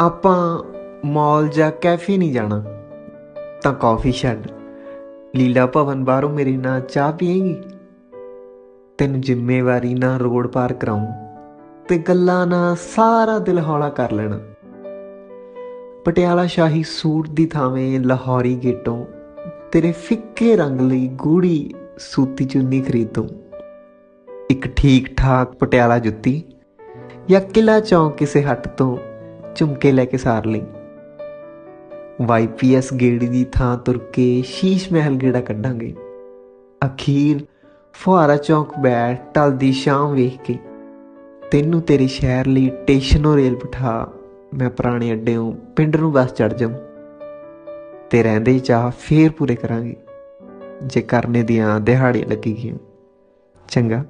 ਆਪਾਂ ਮੌਲ ਜਾਂ ਕੈਫੇ ਨਹੀਂ ਜਾਣਾ ਤਾਂ ਕੌਫੀ ਛੱਡ, ਲੀਲਾ ਭਵਨ ਬਾਹਰੋਂ ਮੇਰੇ ਨਾਲ ਚਾਹ ਪੀਏਗੀ। ਤੈਨੂੰ ਜ਼ਿੰਮੇਵਾਰੀ ਨਾਲ ਰੋਡ ਪਾਰ ਕਰਾਊਂ ਤੇ ਗੱਲਾਂ ਨਾਲ ਸਾਰਾ ਦਿਲ ਹੌਲਾ ਕਰ ਲੈਣਾ। ਪਟਿਆਲਾ ਸ਼ਾਹੀ ਸੂਟ ਦੀ ਥਾਵੇਂ ਲਾਹੌਰੀ ਗੇਟੋਂ ਤੇਰੇ ਫਿੱਕੇ ਰੰਗ ਲਈ ਗੂੜੀ ਸੂਤੀ ਚੁੰਨੀ ਖਰੀਦੂੰ। ਇੱਕ ਠੀਕ ਠਾਕ ਪਟਿਆਲਾ ਜੁੱਤੀ ਜਾਂ ਕਿਲ੍ਹਾ ਚੌਂਕ ਕਿਸੇ ਹੱਟ ਤੋਂ ਝੁਮਕੇ ਲੈ ਕੇ ਸਾਰ ਲਈ। YPS ਗੇੜੀ ਦੀ ਥਾਂ ਤੁਰ ਕੇ ਸ਼ੀਸ਼ ਮਹਿਲ ਗੇੜਾ ਕੱਢਾਂਗੇ। ਅਖੀਰ ਫੁਹਾਰਾ ਚੌਂਕ ਬੈਠ ਢਲਦੀ ਸ਼ਾਮ ਵੇਖ ਕੇ ਤੈਨੂੰ ਤੇਰੇ ਸ਼ਹਿਰ ਲਈ ਟੇਸ਼ਨੋਂ ਰੇਲ ਬਿਠਾ ਮੈਂ ਪੁਰਾਣੇ ਅੱਡਿਓਂ ਪਿੰਡ ਨੂੰ ਬੱਸ ਚੜ੍ਹ ਜਾਊਂ। ਤੇ ਰਹਿੰਦੇ ਚਾਹ ਫੇਰ ਪੂਰੇ ਕਰਾਂਗੇ ਜੇ ਕਰਨੇ ਦੀਆਂ ਦਿਹਾੜੀਆਂ ਲੱਗੀ ਗਈਆਂ। ਚੰਗਾ।